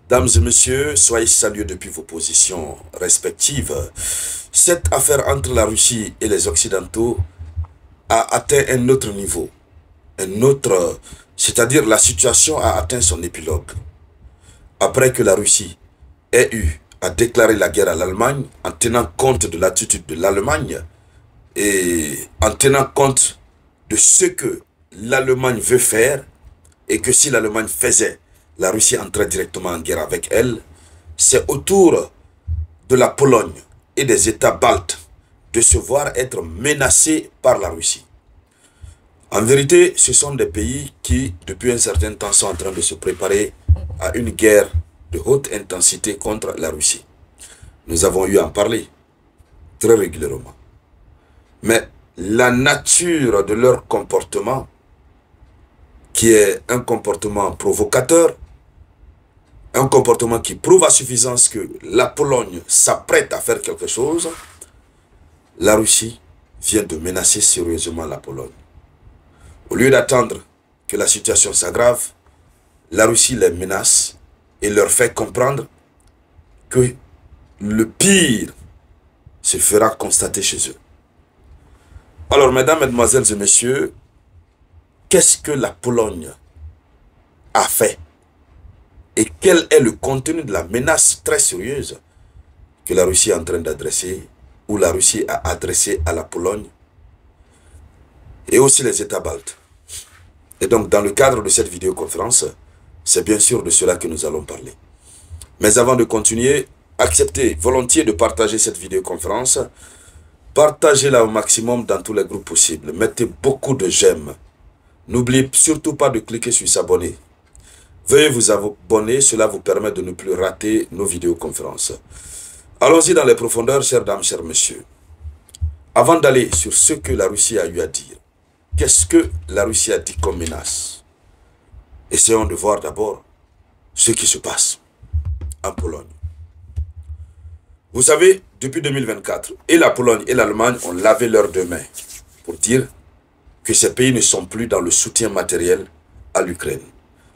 Dames et messieurs, soyez salués depuis vos positions respectives. Cette affaire entre la Russie et les Occidentaux a atteint un autre niveau. C'est-à-dire la situation a atteint son épilogue. Après que la Russie ait eu à déclarer la guerre à l'Allemagne en tenant compte de l'attitude de l'Allemagne et en tenant compte de ce que l'Allemagne veut faire et que si l'Allemagne faisait, la Russie entrait directement en guerre avec elle, c'est au tour de la Pologne et des États baltes de se voir être menacés par la Russie. En vérité, ce sont des pays qui, depuis un certain temps, sont en train de se préparer à une guerre de haute intensité contre la Russie. Nous avons eu à en parler très régulièrement. Mais la nature de leur comportement, qui est un comportement provocateur, un comportement qui prouve à suffisance que la Pologne s'apprête à faire quelque chose, la Russie vient de menacer sérieusement la Pologne. Au lieu d'attendre que la situation s'aggrave, la Russie les menace et leur fait comprendre que le pire se fera constater chez eux. Alors, mesdames, mesdemoiselles et messieurs, qu'est-ce que la Pologne a fait? Et quel est le contenu de la menace très sérieuse que la Russie est en train d'adresser, ou la Russie a adressé à la Pologne et aussi les États baltes? Et donc, dans le cadre de cette vidéoconférence, c'est bien sûr de cela que nous allons parler. Mais avant de continuer, acceptez volontiers de partager cette vidéoconférence. Partagez-la au maximum dans tous les groupes possibles. Mettez beaucoup de j'aime. N'oubliez surtout pas de cliquer sur s'abonner. Veuillez vous abonner, cela vous permet de ne plus rater nos vidéoconférences. Allons-y dans les profondeurs, chères dames, chers messieurs. Avant d'aller sur ce que la Russie a eu à dire, qu'est-ce que la Russie a dit comme menace? Essayons de voir d'abord ce qui se passe en Pologne. Vous savez, depuis 2024, et la Pologne et l'Allemagne ont lavé leurs deux mains pour dire que ces pays ne sont plus dans le soutien matériel à l'Ukraine.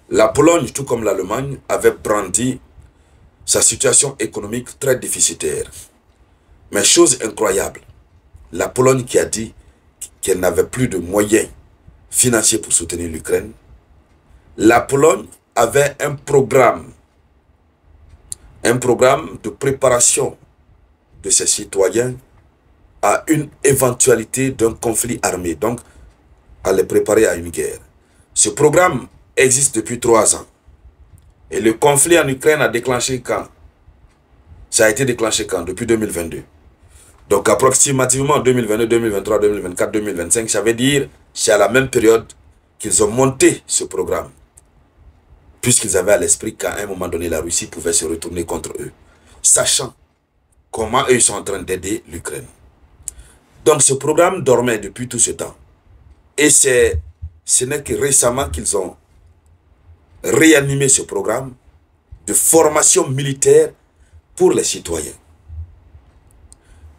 La Pologne, tout comme l'Allemagne, avait brandi sa situation économique très déficitaire. Mais chose incroyable, la Pologne qui a dit qu'elle n'avait plus de moyens financiers pour soutenir l'Ukraine, la Pologne avait un programme de préparation de ses citoyens à une éventualité d'un conflit armé, donc à les préparer à une guerre. Ce programme existe depuis 3 ans. Et le conflit en Ukraine a déclenché quand? Ça a été déclenché quand? Depuis 2022. Donc approximativement 2022, 2023, 2024, 2025, ça veut dire c'est à la même période qu'ils ont monté ce programme. Puisqu'ils avaient à l'esprit qu'à un moment donné, la Russie pouvait se retourner contre eux. Sachant comment eux sont en train d'aider l'Ukraine. Donc ce programme dormait depuis tout ce temps. Et ce n'est que récemment qu'ils ont réanimé ce programme de formation militaire pour les citoyens.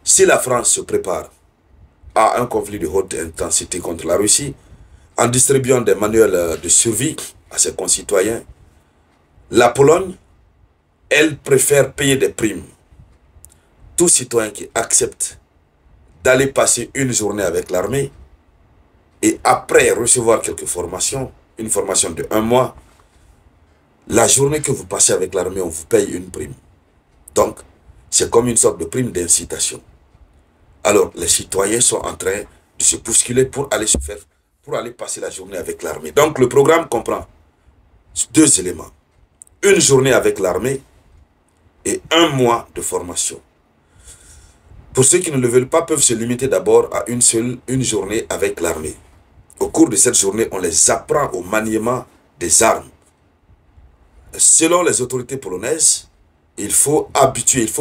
Si la France se prépare à un conflit de haute intensité contre la Russie, en distribuant des manuels de survie à ses concitoyens, la Pologne, elle préfère payer des primes. Tout citoyen qui accepte d'aller passer une journée avec l'armée et après recevoir quelques formations, une formation de 1 mois, la journée que vous passez avec l'armée, on vous paye une prime. Donc, c'est comme une sorte de prime d'incitation. Alors, les citoyens sont en train de se bousculer pour aller passer la journée avec l'armée. Donc, le programme comprend 2 éléments. Une journée avec l'armée et 1 mois de formation. Pour ceux qui ne le veulent pas, peuvent se limiter d'abord à une journée avec l'armée. Au cours de cette journée, on les apprend au maniement des armes. Selon les autorités polonaises, il faut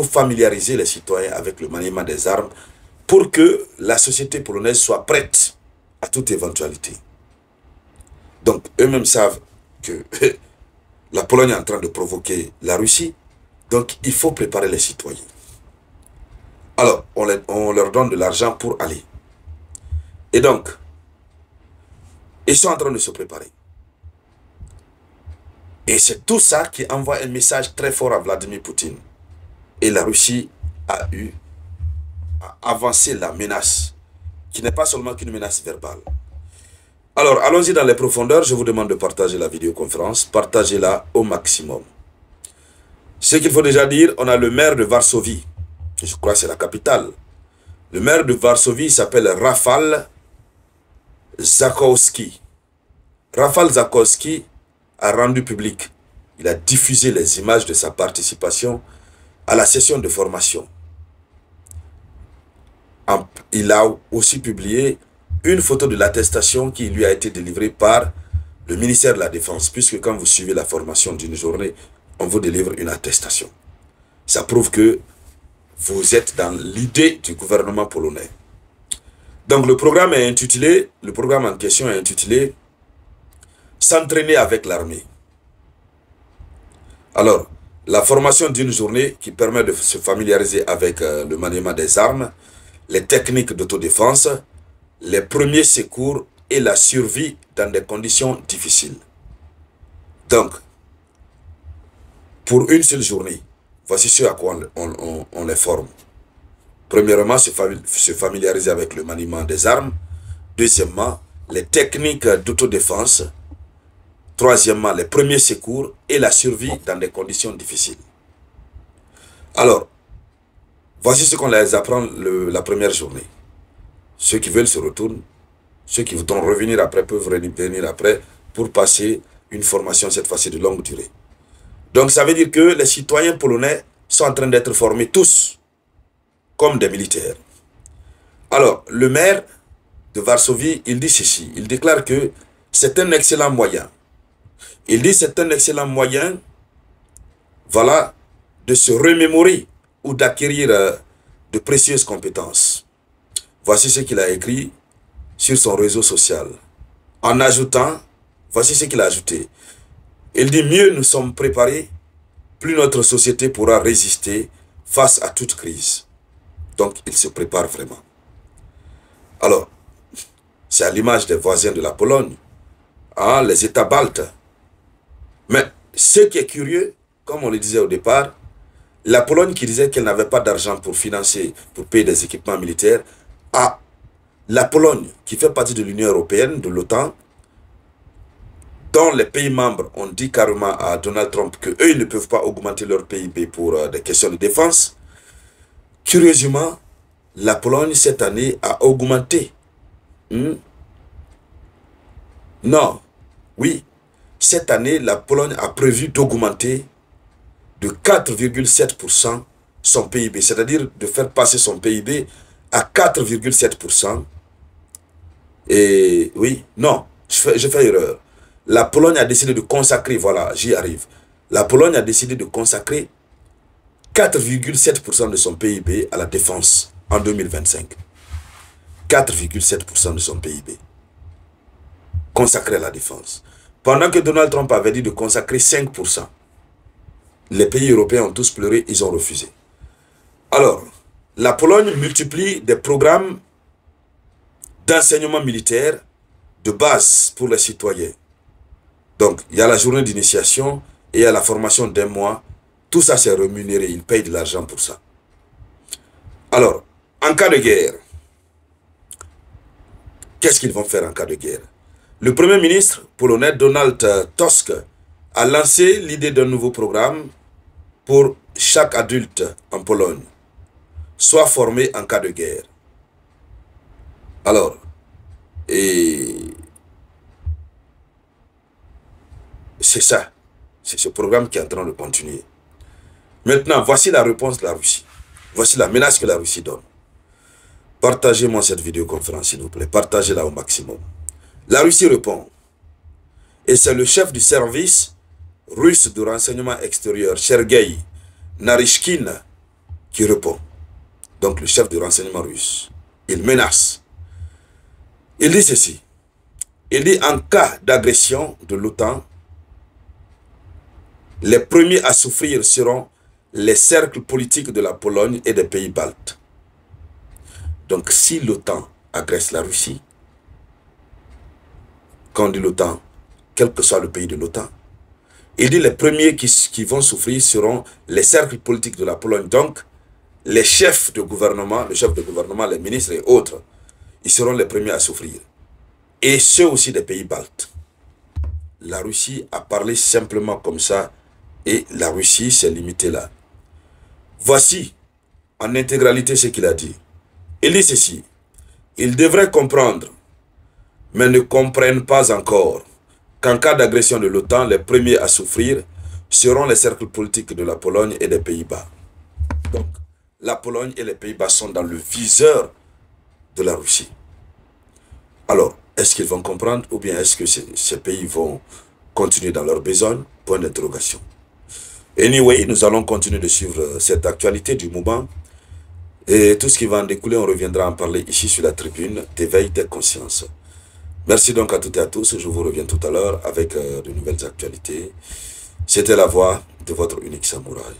familiariser les citoyens avec le maniement des armes pour que la société polonaise soit prête à toute éventualité. Donc, eux-mêmes savent que la Pologne est en train de provoquer la Russie, donc il faut préparer les citoyens. Alors, on leur donne de l'argent pour aller. Et donc, ils sont en train de se préparer. Et c'est tout ça qui envoie un message très fort à Vladimir Poutine. Et la Russie a avancé la menace, qui n'est pas seulement qu'une menace verbale. Alors, allons-y dans les profondeurs. Je vous demande de partager la vidéoconférence. Partagez-la au maximum. Ce qu'il faut déjà dire, on a le maire de Varsovie. Je crois que c'est la capitale. Le maire de Varsovie s'appelle Rafal Zakowski. Rafal Zakowski a rendu public. Il a diffusé les images de sa participation à la session de formation. Il a aussi publié une photo de l'attestation qui lui a été délivrée par le ministère de la Défense, puisque quand vous suivez la formation d'une journée, on vous délivre une attestation. Ça prouve que vous êtes dans l'idée du gouvernement polonais. Donc le programme en question est intitulé « S'entraîner avec l'armée ». Alors, la formation d'une journée qui permet de se familiariser avec le maniement des armes, les techniques d'autodéfense, les premiers secours et la survie dans des conditions difficiles. Donc, pour une seule journée, voici ce à quoi on les forme. Premièrement, se familiariser avec le maniement des armes. Deuxièmement, les techniques d'autodéfense. Troisièmement, les premiers secours et la survie dans des conditions difficiles. Alors, voici ce qu'on les apprend la première journée. Ceux qui veulent se retournent. Ceux qui voudront revenir après peuvent venir après pour passer une formation, cette fois-ci de longue durée. Donc, ça veut dire que les citoyens polonais sont en train d'être formés tous comme des militaires. Alors, le maire de Varsovie, il dit ceci. Il déclare que c'est un excellent moyen. Il dit c'est un excellent moyen, voilà, de se remémorer ou d'acquérir de précieuses compétences. Voici ce qu'il a écrit sur son réseau social. En ajoutant, voici ce qu'il a ajouté. Il dit, mieux nous sommes préparés, plus notre société pourra résister face à toute crise. Donc, il se prépare vraiment. Alors, c'est à l'image des voisins de la Pologne, hein, les États baltes. Mais ce qui est curieux, comme on le disait au départ, la Pologne qui disait qu'elle n'avait pas d'argent pour financer, pour payer des équipements militaires, la Pologne qui fait partie de l'Union européenne, de l'OTAN, dont les pays membres ont dit carrément à Donald Trump qu'eux, ils ne peuvent pas augmenter leur PIB pour des questions de défense. Curieusement, la Pologne, cette année, a augmenté. Non, oui. Cette année, la Pologne a prévu d'augmenter de 4,7% son PIB. C'est-à-dire de faire passer son PIB à 4,7%. Et oui, non, je fais erreur. La Pologne a décidé de consacrer, voilà, j'y arrive. La Pologne a décidé de consacrer 4,7% de son PIB à la défense en 2025. 4,7% de son PIB consacré à la défense. Pendant que Donald Trump avait dit de consacrer 5%, les pays européens ont tous pleuré, ils ont refusé. Alors, la Pologne multiplie des programmes d'enseignement militaire de base pour les citoyens. Donc, il y a la journée d'initiation et il y a la formation d'un mois. Tout ça, c'est rémunéré. Ils payent de l'argent pour ça. Alors, en cas de guerre, qu'est-ce qu'ils vont faire en cas de guerre? Le Premier ministre polonais, Donald Tusk, a lancé l'idée d'un nouveau programme pour chaque adulte en Pologne, soit formé en cas de guerre. Alors, c'est ça. C'est ce programme qui est en train de continuer. Maintenant, voici la réponse de la Russie. Voici la menace que la Russie donne. Partagez-moi cette vidéoconférence, s'il vous plaît. Partagez-la au maximum. La Russie répond. Et c'est le chef du service russe de renseignement extérieur, Sergei Narishkin, qui répond. Donc le chef du renseignement russe. Il menace. Il dit ceci. Il dit en cas d'agression de l'OTAN, les premiers à souffrir seront les cercles politiques de la Pologne et des pays baltes. Donc si l'OTAN agresse la Russie, quand on dit l'OTAN, quel que soit le pays de l'OTAN, Il dit les premiers qui vont souffrir seront les cercles politiques de la Pologne. Donc, les chefs de gouvernement, les ministres et autres, ils seront les premiers à souffrir. Et ceux aussi des pays baltes. La Russie a parlé simplement comme ça et la Russie s'est limitée là. Voici en intégralité ce qu'il a dit. Il dit ceci. Ils devraient comprendre, mais ne comprennent pas encore, qu'en cas d'agression de l'OTAN, les premiers à souffrir seront les cercles politiques de la Pologne et des Pays-Bas. Donc, la Pologne et les Pays-Bas sont dans le viseur de la Russie. Alors, est-ce qu'ils vont comprendre ou bien est-ce que ces pays vont continuer dans leur besogne? Point d'interrogation. Anyway, nous allons continuer de suivre cette actualité du mouvement. Et tout ce qui va en découler, on reviendra en parler ici sur la tribune d'éveil des consciences. Merci donc à toutes et à tous. Je vous reviens tout à l'heure avec de nouvelles actualités. C'était la voix de votre unique samouraï.